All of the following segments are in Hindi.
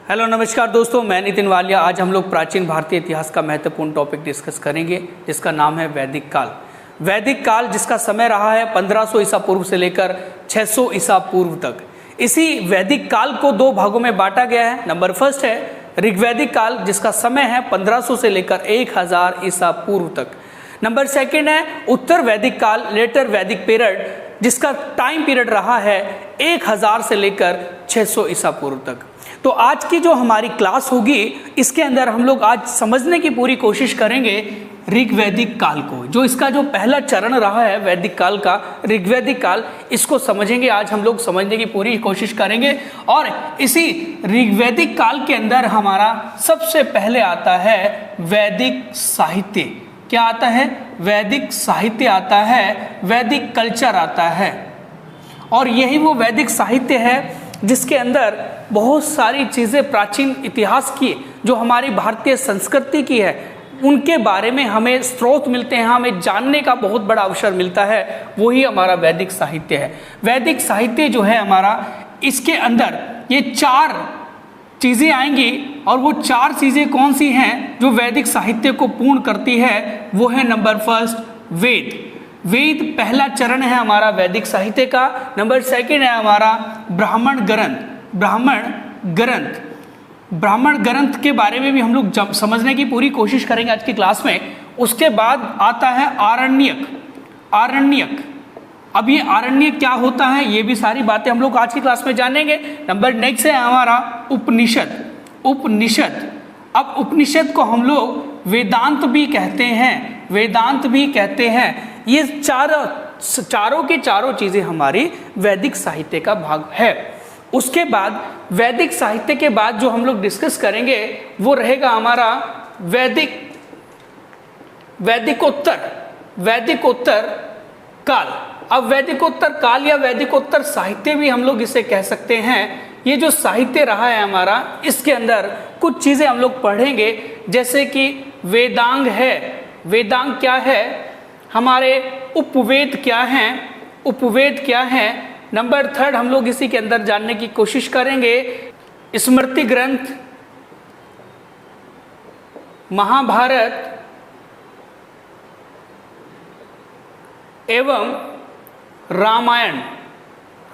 हेलो नमस्कार दोस्तों, मैं नितिन वालिया। आज हम लोग प्राचीन भारतीय इतिहास का महत्वपूर्ण टॉपिक डिस्कस करेंगे जिसका नाम है वैदिक काल। वैदिक काल जिसका समय रहा है 1500 ईसा पूर्व से लेकर 600 ईसा पूर्व तक। इसी वैदिक काल को दो भागों में बांटा गया है। नंबर फर्स्ट है ऋग्वैदिक काल जिसका समय है 1500 से लेकर 1000 ईसा पूर्व तक। नंबर सेकंड है उत्तर वैदिक काल, लेटर वैदिक पीरियड, जिसका टाइम पीरियड रहा है 1000 से लेकर 600 ईसा पूर्व तक। तो आज की जो हमारी क्लास होगी इसके अंदर हम लोग आज समझने की पूरी कोशिश करेंगे ऋग्वैदिक काल को। जो इसका जो पहला चरण रहा है वैदिक काल का, ऋग्वैदिक काल, इसको समझेंगे। आज हम लोग समझने की पूरी कोशिश करेंगे। और इसी ऋग्वैदिक काल के अंदर हमारा सबसे पहले आता है वैदिक साहित्य। क्या आता है? वैदिक साहित्य आता है, वैदिक कल्चर आता है। और यही वो वैदिक साहित्य है जिसके अंदर बहुत सारी चीज़ें प्राचीन इतिहास की, जो हमारी भारतीय संस्कृति की है, उनके बारे में हमें स्रोत मिलते हैं, हमें जानने का बहुत बड़ा अवसर मिलता है। वही हमारा वैदिक साहित्य है। वैदिक साहित्य जो है हमारा, इसके अंदर ये 4 चीज़ें आएंगी। और वो 4 चीज़ें कौन सी हैं जो वैदिक साहित्य को पूर्ण करती है? वो है नंबर फर्स्ट वेद। वेद पहला चरण है हमारा वैदिक साहित्य का। नंबर सेकंड है हमारा ब्राह्मण ग्रंथ। ब्राह्मण ग्रंथ के बारे में भी हम लोग समझने की पूरी कोशिश करेंगे आज की क्लास में। उसके बाद आता है आरण्यक। अब ये आरण्यक क्या होता है, ये भी सारी बातें हम लोग आज की क्लास में जानेंगे। नंबर नेक्स्ट है हमारा उपनिषद। अब उपनिषद को हम लोग वेदांत भी कहते हैं। ये चारों की चारों चीजें हमारी वैदिक साहित्य का भाग है। उसके बाद वैदिक साहित्य के बाद जो हम लोग डिस्कस करेंगे वो रहेगा हमारा वैदिकोत्तर काल। अब वैदिकोत्तर काल या वैदिकोत्तर साहित्य भी हम लोग इसे कह सकते हैं। ये जो साहित्य रहा है हमारा, इसके अंदर कुछ चीजें हम लोग पढ़ेंगे, जैसे कि वेदांग है। वेदांग क्या है? हमारे उपवेद क्या हैं? नंबर 3 हम लोग इसी के अंदर जानने की कोशिश करेंगे। स्मृति ग्रंथ, महाभारत एवं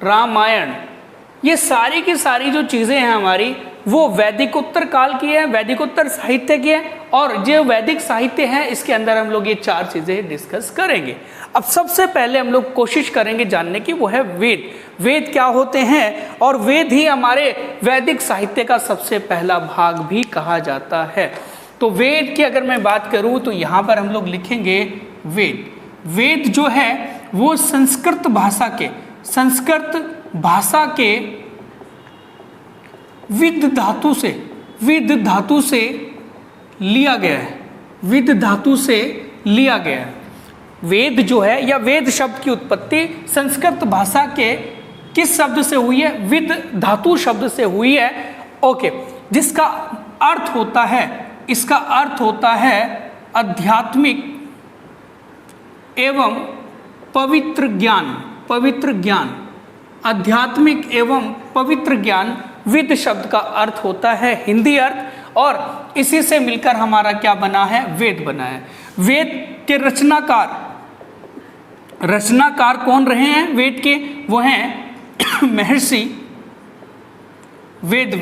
रामायण। ये सारी की सारी जो चीज़ें हैं हमारी, वो वैदिकोत्तर काल की है, वैदिकोत्तर साहित्य की है। और जो वैदिक साहित्य है इसके अंदर हम लोग ये 4 चीज़ें डिस्कस करेंगे। अब सबसे पहले हम लोग कोशिश करेंगे जानने की, वो है वेद। वेद क्या होते हैं? और वेद ही हमारे वैदिक साहित्य का सबसे पहला भाग भी कहा जाता है। तो वेद की अगर मैं बात करूँ तो यहाँ पर हम लोग लिखेंगे वेद। वेद जो है वो संस्कृत भाषा के विद धातु से लिया गया है। वेद जो है, या वेद शब्द की उत्पत्ति संस्कृत भाषा के किस शब्द से हुई है? विद धातु शब्द से हुई है। ओके, जिसका अर्थ होता है, इसका अर्थ होता है आध्यात्मिक एवं पवित्र ज्ञान। आध्यात्मिक एवं पवित्र ज्ञान, विद शब्द का अर्थ होता है हिंदी अर्थ, और इसी से मिलकर हमारा क्या बना है? वेद बना है। वेद के रचनाकार कौन रहे हैं वेद के? वो हैं महर्षि वेद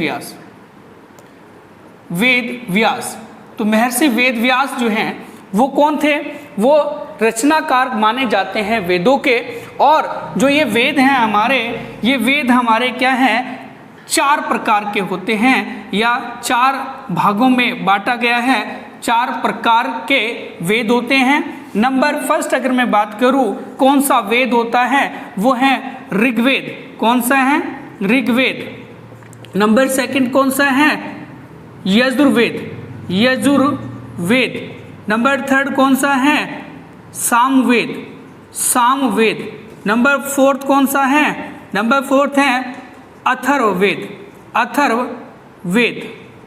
व्यास। तो महर्षि वेद व्यास जो हैं वो कौन थे? वो रचनाकार माने जाते हैं वेदों के। और जो ये वेद हैं हमारे, ये वेद हमारे क्या हैं? 4 प्रकार के होते हैं, या 4 भागों में बांटा गया है। 4 प्रकार के वेद होते हैं। नंबर फर्स्ट अगर मैं बात करूं कौन सा वेद होता है, वो है ऋग्वेद। कौन सा है? ऋग्वेद। नंबर सेकंड कौन सा है? यजुर्वेद। नंबर 3 कौन सा है? सामवेद। नंबर 4 कौन सा है? नंबर 4 है अथर्ववेद।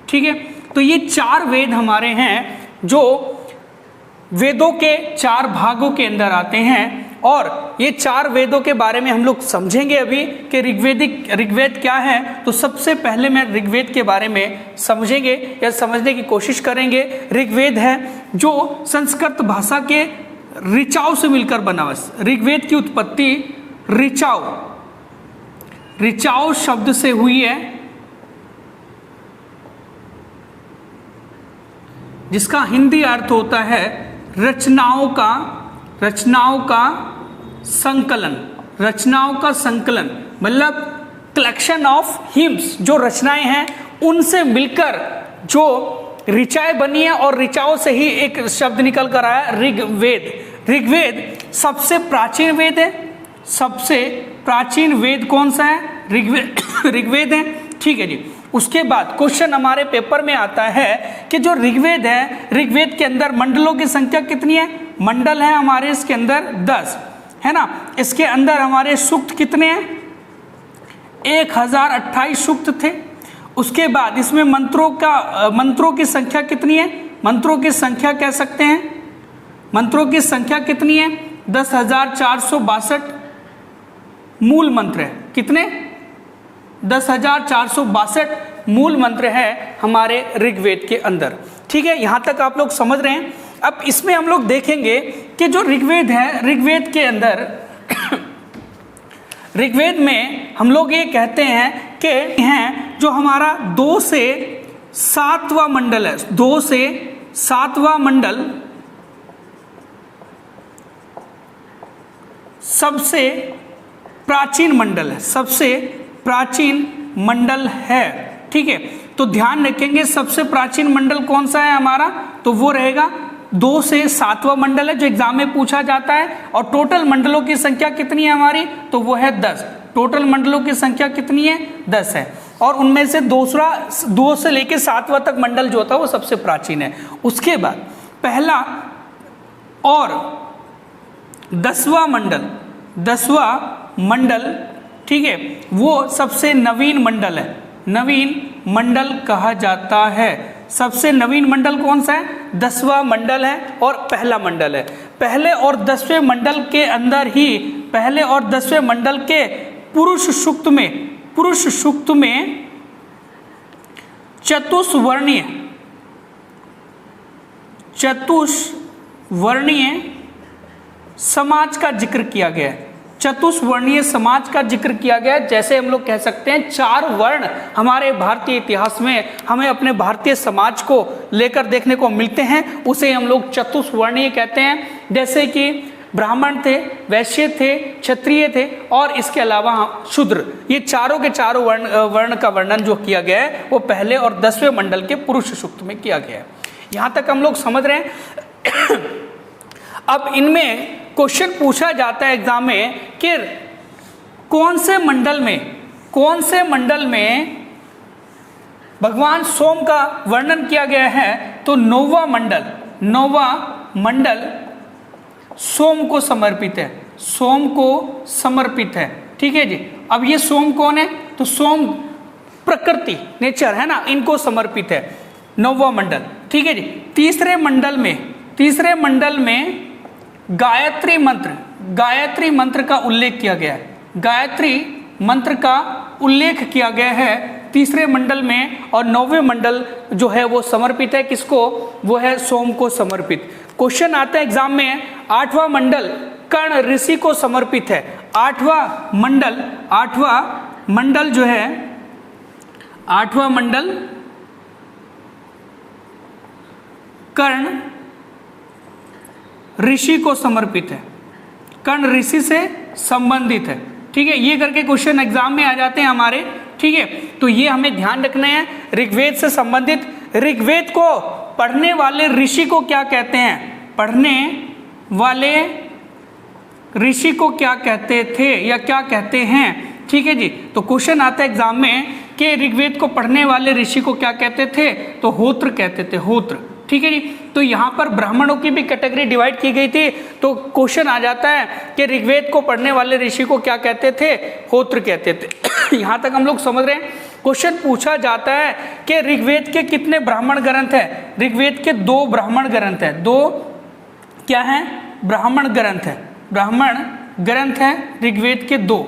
ठीक है, तो ये 4 वेद हमारे हैं जो वेदों के 4 भागों के अंदर आते हैं। और ये 4 वेदों के बारे में हम लोग समझेंगे अभी कि ऋग्वेद क्या है। तो सबसे पहले मैं ऋग्वेद के बारे में समझेंगे या समझने की कोशिश करेंगे। ऋग्वेद है जो संस्कृत भाषा के ऋचाव से मिलकर बना हुआ। ऋग्वेद की उत्पत्ति ऋचाव शब्द से हुई है, जिसका हिंदी अर्थ होता है रचनाओं का संकलन, मतलब कलेक्शन ऑफ हिम्स। जो रचनाएं हैं उनसे मिलकर जो ऋचाएं बनी है और ऋचाओं से ही एक शब्द निकल कर आया ऋग्वेद। ऋग्वेद सबसे प्राचीन वेद है। सबसे प्राचीन वेद कौन सा है? ऋग्वेद है। ठीक है जी। उसके बाद क्वेश्चन हमारे पेपर में आता है कि जो ऋग्वेद है, ऋग्वेद के अंदर मंडलों की संख्या कितनी है? मंडल है हमारे इसके अंदर 10, है ना। इसके अंदर हमारे सूक्त कितने हैं? 1028 सूक्त थे। उसके बाद इसमें मंत्रों की संख्या कितनी है? मंत्रों की संख्या कह सकते हैं, मंत्रों की संख्या कितनी है? 10,462 मूल मंत्र है। कितने? 10,462 मूल मंत्र है हमारे ऋग्वेद के अंदर। ठीक है, यहां तक आप लोग समझ रहे हैं। अब इसमें हम लोग देखेंगे कि जो ऋग्वेद है, ऋग्वेद के अंदर ऋग्वेद में हम लोग ये कहते हैं कि हैं जो हमारा 2 से 7वां मंडल है, 2 से 7वां मंडल सबसे प्राचीन मंडल है, सबसे प्राचीन मंडल है। ठीक है, तो ध्यान रखेंगे सबसे प्राचीन मंडल कौन सा है हमारा? तो वो रहेगा 2 से 7वां मंडल है जो एग्जाम में पूछा जाता है। और टोटल मंडलों की संख्या कितनी है हमारी? तो वो है 10। टोटल मंडलों की संख्या कितनी है? 10 है। और उनमें से 2 से लेकर 7वां तक मंडल जो होता है वो सबसे प्राचीन है। उसके बाद पहला और 10वां मंडल, ठीक है, वो सबसे नवीन मंडल है, नवीन मंडल कहा जाता है। सबसे नवीन मंडल कौन सा है? 10वां मंडल है और पहला मंडल है। पहले और 10वें मंडल के अंदर ही, पहले और 10वें मंडल के पुरुष सूक्त में चतुष्वर्णीय समाज का जिक्र किया गया है। चतुष्वर्णीय समाज का जिक्र किया गया है। जैसे हम लोग कह सकते हैं 4 वर्ण हमारे भारतीय इतिहास में हमें अपने भारतीय समाज को लेकर देखने को मिलते हैं, उसे हम लोग चतुष्वर्णीय कहते हैं। जैसे कि ब्राह्मण थे, वैश्य थे, क्षत्रिय थे और इसके अलावा शूद्र। ये चारों के चारों वर्ण का वर्णन जो किया गया है वो पहले और 10वें मंडल के पुरुष सूक्त में किया गया है। यहाँ तक हम लोग समझ रहे हैं। अब इनमें क्वेश्चन पूछा जाता है एग्जाम में कि कौन से मंडल में भगवान सोम का वर्णन किया गया है? तो 9वां मंडल सोम को समर्पित है। ठीक है जी। अब ये सोम कौन है? तो सोम प्रकृति, नेचर है ना, इनको समर्पित है 9वां मंडल। ठीक है जी। तीसरे मंडल में गायत्री मंत्र का उल्लेख किया गया है। गायत्री मंत्र का उल्लेख किया गया है तीसरे मंडल में। और 9वें मंडल जो है वो समर्पित है किसको? वो है सोम को समर्पित। क्वेश्चन आता है एग्जाम में, 8वां मंडल कर्ण ऋषि को समर्पित है। 8वां मंडल जो है, 8वां मंडल कर्ण ऋषि को समर्पित है, कर्ण ऋषि से संबंधित है। ठीक है, ये करके क्वेश्चन एग्जाम में आ जाते हैं हमारे। ठीक है, तो ये हमें ध्यान रखना है। ऋग्वेद से संबंधित, ऋग्वेद को पढ़ने वाले ऋषि को क्या कहते हैं? पढ़ने वाले ऋषि को क्या कहते थे या क्या कहते हैं? ठीक है जी। तो क्वेश्चन आता है एग्जाम में कि ऋग्वेद को पढ़ने वाले ऋषि को क्या कहते थे? तो होत्र कहते थे, होत्र। ठीक है जी। तो यहाँ पर ब्राह्मणों की भी कैटेगरी डिवाइड की गई थी। तो क्वेश्चन आ जाता है कि ऋग्वेद को पढ़ने वाले ऋषि को क्या कहते थे? होत्र कहते थे। यहाँ तक हम लोग समझ रहे हैं। क्वेश्चन पूछा जाता है कि ऋग्वेद के कितने ब्राह्मण ग्रंथ हैं? ऋग्वेद के 2 ब्राह्मण ग्रंथ हैं। 2 क्या हैं? ब्राह्मण ग्रंथ है। ब्राह्मण ग्रंथ हैं ऋग्वेद के 2।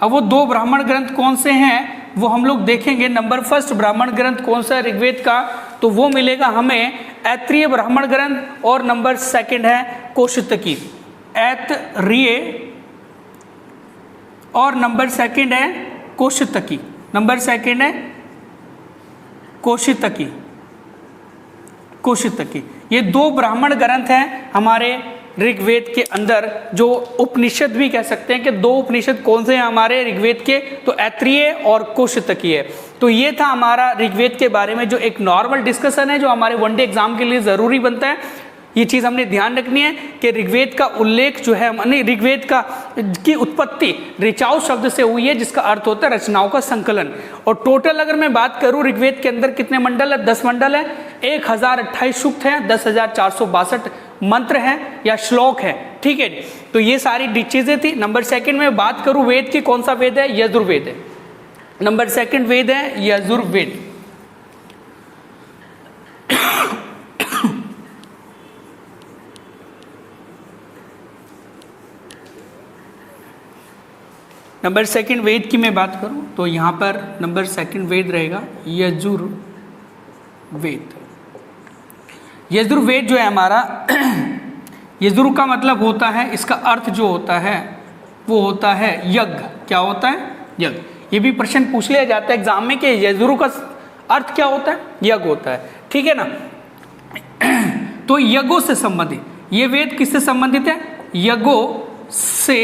अब वो 2 ब्राह्मण ग्रंथ कौन से हैं वो हम लोग देखेंगे। नंबर फर्स्ट ब्राह्मण ग्रंथ कौन सा है ऋग्वेद का, तो वो मिलेगा हमें ऐत्रेय ब्राह्मण ग्रंथ, और नंबर सेकंड है कौशितकी। ऐत्रेय और नंबर सेकंड है कौशितकी, नंबर सेकंड है कौशितकी। कौशितकी ये 2 ब्राह्मण ग्रंथ हैं हमारे ऋग्वेद के अंदर, जो उपनिषद भी कह सकते हैं कि 2 उपनिषद कौन से हैं हमारे ऋग्वेद के, तो ऐत्रेय और कौशितकी है। तो ये था हमारा ऋग्वेद के बारे में जो एक नॉर्मल डिस्कशन है, जो हमारे वनडे एग्जाम के लिए ज़रूरी बनता है। ये चीज़ हमने ध्यान रखनी है कि ऋग्वेद का उल्लेख जो है, माने ऋग्वेद का की उत्पत्ति ऋचाऊ शब्द से हुई है, जिसका अर्थ होता है रचनाओं का संकलन। और टोटल अगर मैं बात करूं ऋग्वेद के अंदर कितने मंडल है, 10 मंडल है, 1028 सूक्त हैं, 10,462 मंत्र हैं या श्लोक है, ठीक है। तो ये सारी चीजें थी। नंबर सेकंड में बात करूं वेद की, कौन सा वेद है, यजुर्वेद है। नंबर सेकंड वेद है यजुर्वेद। नंबर सेकंड वेद की मैं बात करूं तो यहाँ पर नंबर सेकंड वेद रहेगा यजुर्वेद। यजुर्वेद जो है हमारा, यजुर् का मतलब होता है, इसका अर्थ जो होता है वो होता है यज्ञ। क्या होता है, यज्ञ। ये भी प्रश्न पूछ लिया जाता है एग्जाम में कि यजुर् का अर्थ क्या होता है, यज्ञ होता है, ठीक है ना। तो यज्ञों से संबंधित ये वेद किससे संबंधित है, यज्ञों से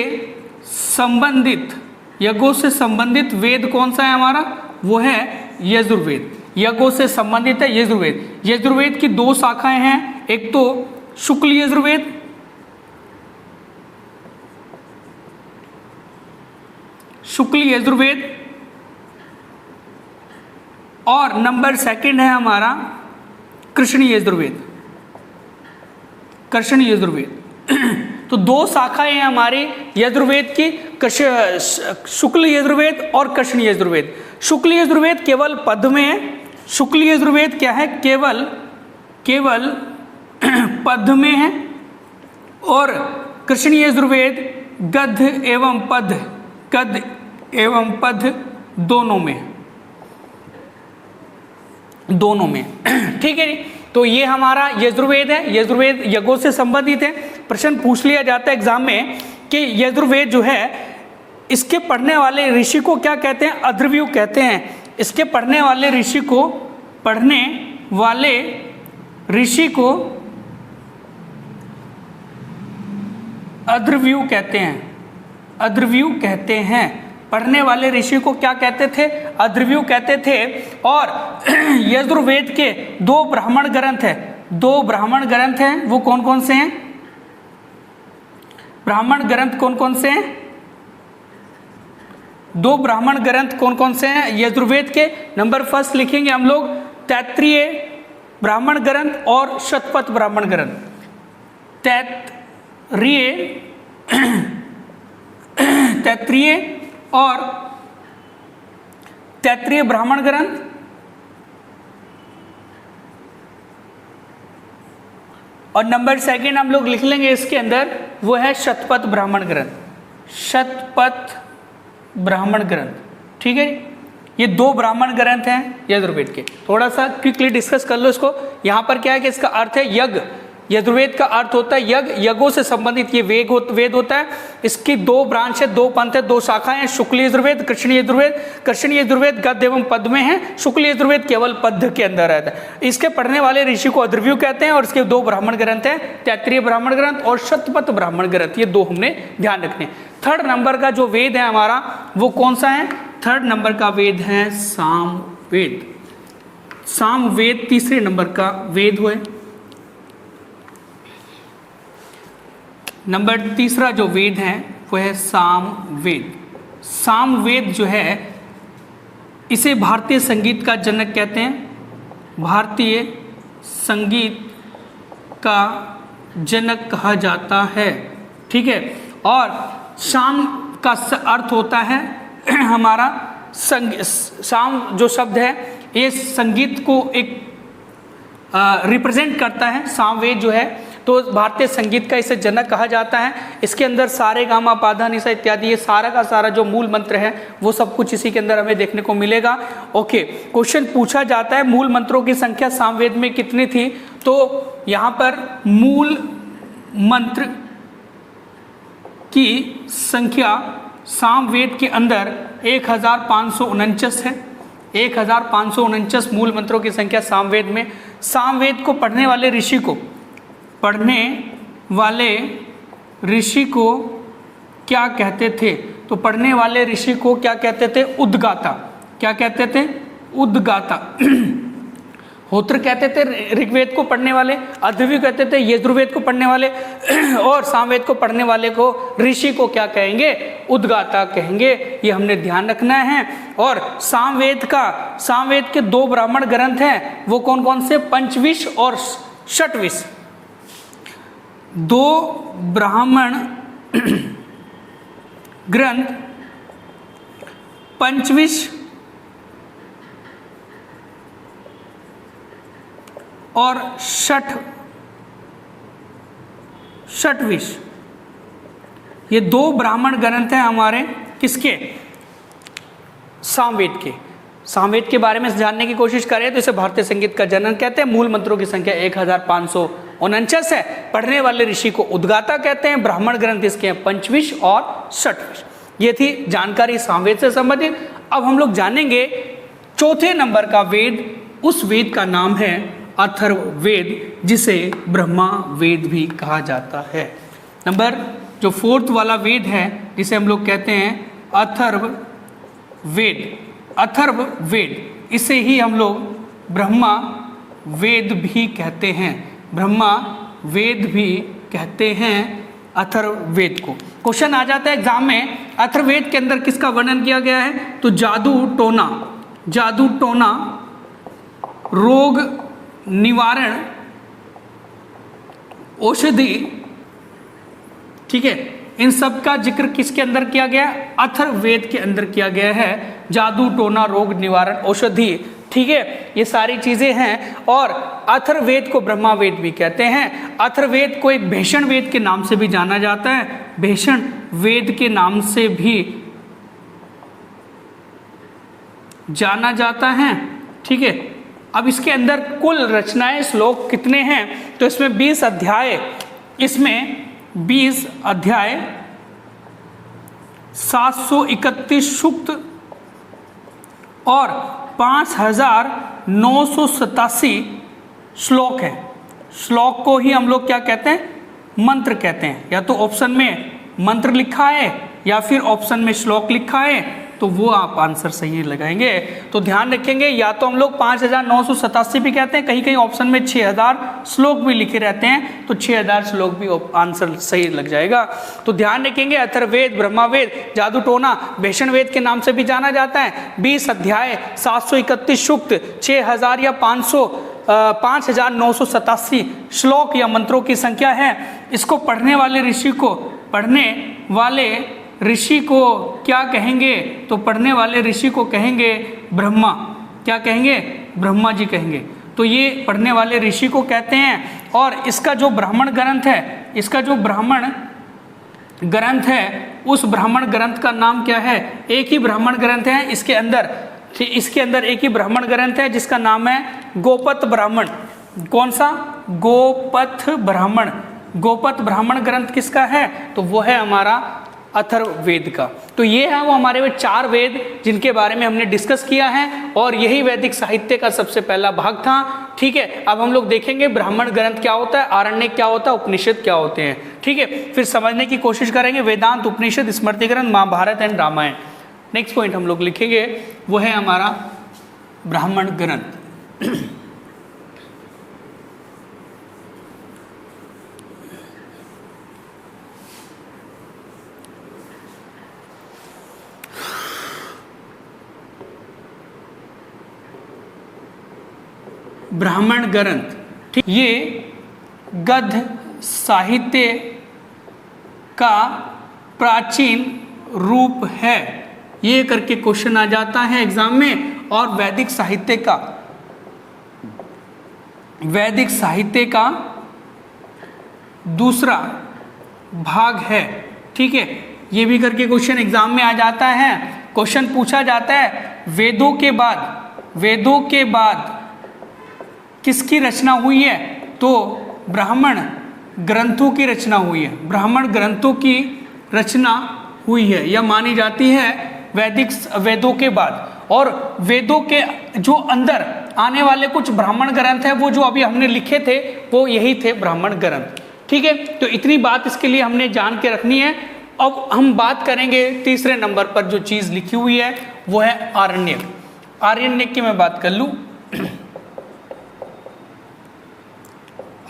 संबंधित, यज्ञों से संबंधित वेद कौन सा है हमारा, वो है यजुर्वेद। यज्ञों से संबंधित है यजुर्वेद। यजुर्वेद की 2 शाखाएं हैं, एक तो शुक्ल यजुर्वेद, शुक्ल यजुर्वेद, और नंबर सेकंड है हमारा कृष्ण यजुर्वेद, कृष्ण यजुर्वेद। तो 2 शाखाएं हैं हमारे यजुर्वेद की, शुक्ल यजुर्वेद और कृष्ण यजुर्वेद। शुक्ल यजुर्वेद केवल पद में है, शुक्ल यजुर्वेद क्या है, केवल पद में है, और कृष्ण यजुर्वेद गद्य एवं पद, गद्य एवं पद दोनों में, ठीक है। तो ये हमारा यजुर्वेद है। यजुर्वेद यज्ञों से संबंधित है। प्रश्न पूछ लिया जाता है एग्जाम में कि यजुर्वेद जो है, इसके पढ़ने वाले ऋषि को क्या कहते हैं, अध्वर्यु कहते हैं। इसके पढ़ने वाले ऋषि को अध्वर्यु कहते हैं, अध्वर्यु कहते हैं। पढ़ने वाले ऋषि को क्या कहते थे, अध्वर्यु कहते थे। और यजुर्वेद के 2 ब्राह्मण ग्रंथ है, 2 ब्राह्मण ग्रंथ हैं, वो कौन कौन से हैं, ब्राह्मण ग्रंथ कौन कौन से हैं, 2 ब्राह्मण ग्रंथ कौन कौन से हैं यजुर्वेद के। नंबर फर्स्ट लिखेंगे हम लोग तैत्तिरीय ब्राह्मण ग्रंथ और शतपथ ब्राह्मण ग्रंथ। तैत्तिरीय और तैत्तिरीय ब्राह्मण ग्रंथ, और नंबर सेकंड हम लोग लिख लेंगे इसके अंदर, वो है शतपथ ब्राह्मण ग्रंथ, शतपथ ब्राह्मण ग्रंथ, ठीक है। ये 2 ब्राह्मण ग्रंथ हैं यजुर्वेद के। थोड़ा सा क्विकली डिस्कस कर लो इसको। यहाँ पर क्या है कि इसका अर्थ है यज्ञ, यजुर्वेद का अर्थ होता है यज्ञ, यज्ञों से संबंधित ये वेद होता है। इसकी 2 ब्रांच है, 2 पंथ है, 2 शाखाएं हैं, शुक्ल यजुर्वेद, कृष्ण यजुर्वेद। कृष्ण यजुर्वेद गद्य एवं पद में है, शुक्ल यजुर्वेद केवल पद के अंदर रहता है। इसके पढ़ने वाले ऋषि को अध्वर्यु कहते हैं, और इसके 2 ब्राह्मण ग्रंथ हैं, तैत्तिरीय ब्राह्मण ग्रंथ और शतपथ ब्राह्मण ग्रंथ। ये 2 हमने ध्यान रखने। 3rd नंबर का जो वेद है हमारा वो कौन सा है, 3rd नंबर का वेद है सामवेद। सामवेद 3रे नंबर का वेद हुआ। नंबर 3रा जो वेद है वो है सामवेद। सामवेद जो है इसे भारतीय संगीत का जनक कहते हैं, भारतीय संगीत का जनक कहा जाता है, ठीक है। और शाम का अर्थ होता है हमारा शाम जो शब्द है ये संगीत को एक रिप्रेजेंट करता है। सामवेद जो है तो भारतीय संगीत का इसे जनक कहा जाता है। इसके अंदर सारे गामा पाधा निसा इत्यादि ये सारा का सारा जो मूल मंत्र है वो सब कुछ इसी के अंदर हमें देखने को मिलेगा। ओके, क्वेश्चन पूछा जाता है मूल मंत्रों की संख्या सामवेद में कितनी थी, तो यहाँ पर मूल मंत्र की संख्या सामवेद के अंदर 1549 है। 1549 मूल मंत्रों की संख्या सामवेद में। सामवेद को पढ़ने वाले ऋषि को क्या कहते थे, तो पढ़ने वाले ऋषि को क्या कहते थे, उद्गाता। क्या कहते थे, उद्गाता। होत्र कहते थे ऋग्वेद को पढ़ने वाले, अथर्ववेद कहते थे यजुर्वेद को पढ़ने वाले, और सामवेद को पढ़ने वाले को ऋषि को क्या कहेंगे, उद्गाता कहेंगे। ये हमने ध्यान रखना है। और सामवेद के 2 ब्राह्मण ग्रंथ हैं, वो कौन कौन से, पंचविश और षटविश। 2 ब्राह्मण ग्रंथ पंचविश और षटविश, ये 2 ब्राह्मण ग्रंथ हैं हमारे किसके, सामवेद के। सामवेद के बारे में जानने की कोशिश करें तो इसे भारतीय संगीत का जनक कहते हैं। मूल मंत्रों की संख्या 1549 है। पढ़ने वाले ऋषि को उद्गाता कहते हैं। ब्राह्मण ग्रंथ इसके हैं पंचविश और षटविश। ये थी जानकारी सामवेद से संबंधित। अब हम लोग जानेंगे चौथे नंबर का वेद। उस वेद का नाम है अथर्ववेद, जिसे ब्रह्मा वेद भी कहा जाता है। नंबर जो 4th वाला वेद है जिसे हम लोग कहते हैं अथर्ववेद, अथर्ववेद, इसे ही हम लोग ब्रह्मा वेद भी कहते हैं। ब्रह्मा वेद भी कहते हैं अथर्ववेद को। क्वेश्चन आ जाता है एग्जाम में, अथर्ववेद के अंदर किसका वर्णन किया गया है, तो जादू टोना, रोग निवारण, औषधि, ठीक है, इन सब का जिक्र किसके अंदर किया गया, अथर्ववेद के अंदर किया गया है। जादू टोना, रोग निवारण, औषधि, ठीक है, ये सारी चीजें हैं। और अथर्ववेद को ब्रह्मा वेद भी कहते हैं। अथर्ववेद को एक भैषण वेद के नाम से भी जाना जाता है, भैषण वेद के नाम से भी जाना जाता है, ठीक है। अब इसके अंदर कुल रचनाएं श्लोक कितने हैं, तो इसमें 20 अध्याय, 731 सूक्त और 5987 श्लोक है। श्लोक को ही हम लोग क्या कहते हैं, मंत्र कहते हैं। या तो ऑप्शन में मंत्र लिखा है या फिर ऑप्शन में श्लोक लिखा है, तो वो आप आंसर सही लगाएंगे। तो ध्यान रखेंगे, या तो हम लोग 5987 भी कहते हैं, कहीं कहीं ऑप्शन में 6000 श्लोक भी लिखे रहते हैं, तो 6000 श्लोक भी आंसर सही लग जाएगा। तो ध्यान रखेंगे, अथर्ववेद, ब्रह्मावेद, जादू टोना, भैषण वेद के नाम से भी जाना जाता है। 20 अध्याय, 731 सूक्त, 6000 या 5987 श्लोक या मंत्रों की संख्या है। इसको पढ़ने वाले ऋषि को क्या कहेंगे, तो पढ़ने वाले ऋषि को कहेंगे ब्रह्मा। क्या कहेंगे, ब्रह्मा जी कहेंगे। तो ये पढ़ने वाले ऋषि को कहते हैं। और इसका जो ब्राह्मण ग्रंथ है, उस ब्राह्मण ग्रंथ का नाम क्या है, एक ही ब्राह्मण ग्रंथ है इसके अंदर एक ही ब्राह्मण ग्रंथ है जिसका नाम है गोपथ ब्राह्मण। कौन सा, गोपथ ब्राह्मण ग्रंथ किसका है, तो वो है हमारा अथर्ववेद का। तो ये है वो हमारे 4 वेद जिनके बारे में हमने डिस्कस किया है, और यही वैदिक साहित्य का सबसे पहला भाग था, ठीक है। अब हम लोग देखेंगे ब्राह्मण ग्रंथ क्या होता है, आरण्यक क्या होता है, उपनिषद क्या होते हैं, ठीक है। फिर समझने की कोशिश करेंगे वेदांत, उपनिषद, स्मृति ग्रंथ, Mahabharata and Ramayana. Next point हम लोग लिखेंगे वो है हमारा ब्राह्मण ग्रंथ। ब्राह्मण ग्रंथ, ठीक, ये गद्य साहित्य का प्राचीन रूप है, ये करके क्वेश्चन आ जाता है एग्जाम में। और वैदिक साहित्य का दूसरा भाग है। ठीक है, ये भी करके क्वेश्चन एग्जाम में आ जाता है। क्वेश्चन पूछा जाता है वेदों के बाद किसकी रचना हुई है? तो ब्राह्मण ग्रंथों की रचना हुई है। ब्राह्मण ग्रंथों की रचना हुई है, यह मानी जाती है वेदों के बाद। और वेदों के जो अंदर आने वाले कुछ ब्राह्मण ग्रंथ है, वो जो अभी हमने लिखे थे वो यही थे ब्राह्मण ग्रंथ। ठीक है, तो इतनी बात इसके लिए हमने जान के रखनी है। अब हम बात करेंगे तीसरे नंबर पर जो चीज लिखी हुई है वो है आरण्यक। आरण्यक की मैं बात कर लूं,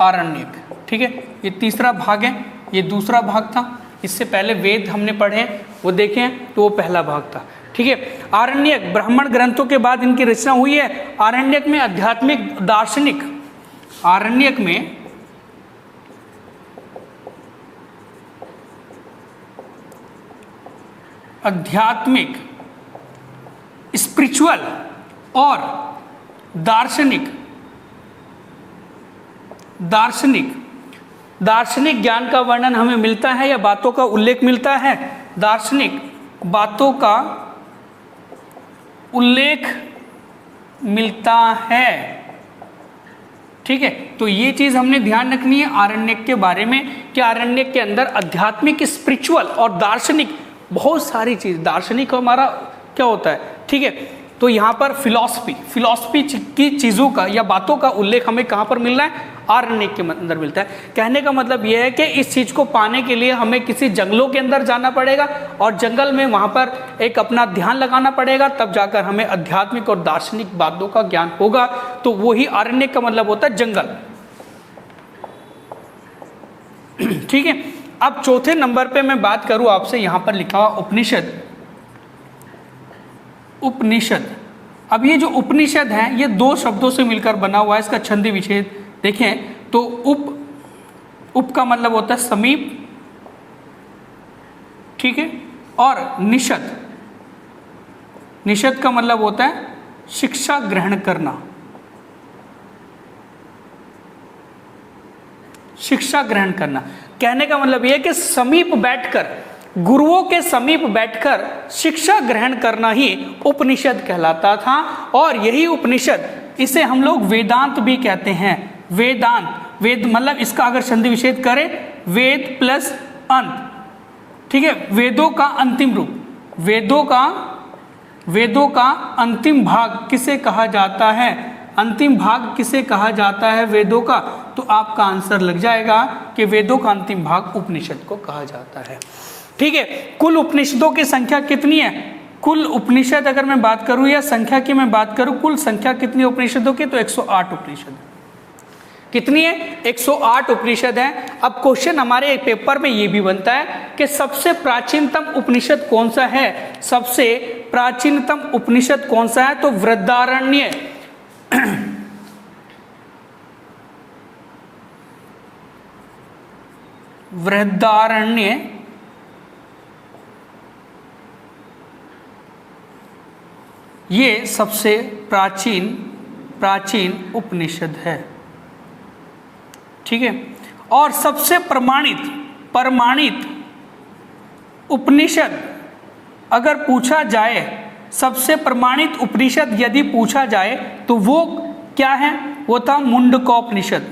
आरण्यक। ठीक है, ये तीसरा भाग है, ये दूसरा भाग था। इससे पहले वेद हमने पढ़े, वो देखें तो वो पहला भाग था। ठीक है, आरण्यक ब्राह्मण ग्रंथों के बाद इनकी रचना हुई है। आरण्यक में आध्यात्मिक दार्शनिक, आरण्यक में आध्यात्मिक, स्पिरिचुअल और दार्शनिक ज्ञान का वर्णन हमें मिलता है या बातों का उल्लेख मिलता है। दार्शनिक बातों का उल्लेख मिलता है। ठीक है, तो ये चीज हमने ध्यान रखनी है आरण्यक के बारे में कि आरण्यक के अंदर आध्यात्मिक, स्पिरिचुअल और दार्शनिक बहुत सारी चीज। दार्शनिक हमारा क्या होता है? ठीक है, तो यहाँ पर फिलॉसफी की चीजों का या बातों का उल्लेख हमें कहाँ पर मिल रहा है? आरण्यक के अंदर मिलता है। कहने का मतलब यह है कि इस चीज को पाने के लिए हमें किसी जंगलों के अंदर जाना पड़ेगा और जंगल में वहां पर एक अपना ध्यान लगाना पड़ेगा, तब जाकर हमें आध्यात्मिक और दार्शनिक बातों का ज्ञान होगा। तो वही आरण्यक का मतलब होता है जंगल। ठीक है, अब चौथे नंबर पे मैं बात करूं आपसे, यहां पर लिखा हुआ उपनिषद। अब ये जो उपनिषद है ये दो शब्दों से मिलकर बना हुआ है। इसका छंदी विच्छेद देखें तो उप का मतलब होता है समीप, ठीक है, और निषद का मतलब होता है शिक्षा ग्रहण करना, शिक्षा ग्रहण करना। कहने का मतलब यह है कि समीप बैठकर, गुरुओं के समीप बैठकर शिक्षा ग्रहण करना ही उपनिषद कहलाता था। और यही उपनिषद, इसे हम लोग वेदांत भी कहते हैं। वेद मतलब इसका अगर संधि विच्छेद करें, वेद प्लस अंत। ठीक है, वेदों का अंतिम रूप, वेदों का अंतिम भाग किसे कहा जाता है? अंतिम भाग किसे कहा जाता है वेदों का? तो आपका आंसर लग जाएगा कि वेदों का अंतिम भाग उपनिषद को कहा जाता है। ठीक है, कुल उपनिषदों की संख्या कितनी है? कुल उपनिषद अगर मैं बात करूं या संख्या की मैं बात करूं, कुल संख्या कितनी उपनिषदों की? तो 108 उपनिषद। कितनी है? 108 उपनिषद है। अब क्वेश्चन हमारे एक पेपर में ये भी बनता है कि सबसे प्राचीनतम उपनिषद कौन सा है? सबसे प्राचीनतम उपनिषद कौन सा है? तो बृहदारण्य। बृहदारण्य ये सबसे प्राचीन उपनिषद है। ठीक है, और सबसे प्रमाणित उपनिषद अगर पूछा जाए, सबसे प्रमाणित उपनिषद यदि पूछा जाए तो वो क्या है? वो था मुंडकोपनिषद।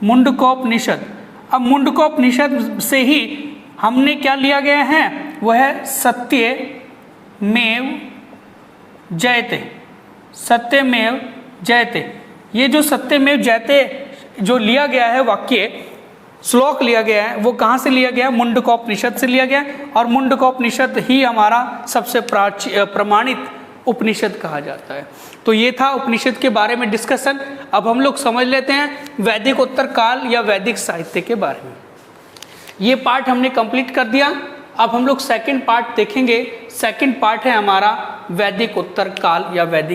मुंडकोपनिषद। अब मुंडकोपनिषद से ही हमने क्या लिया गया है? वह है सत्यमेव जयते। ये जो सत्यमेव जयते जो लिया गया है वाक्य, श्लोक लिया गया है, वो कहाँ से लिया गया? मुंडकोपनिषद से लिया गया। और मुंडकोपनिषद ही हमारा सबसे प्रमाणित उपनिषद कहा जाता है। तो ये था उपनिषद के बारे में डिस्कशन। अब हम लोग समझ लेते हैं वैदिक उत्तर काल या वैदिक साहित्य के बारे में। ये पार्ट हमने कंप्लीट कर दिया। अब हम लोग सेकंड पार्ट देखेंगे। सेकंड पार्ट है हमारा वैदिक उत्तर काल या वैदिक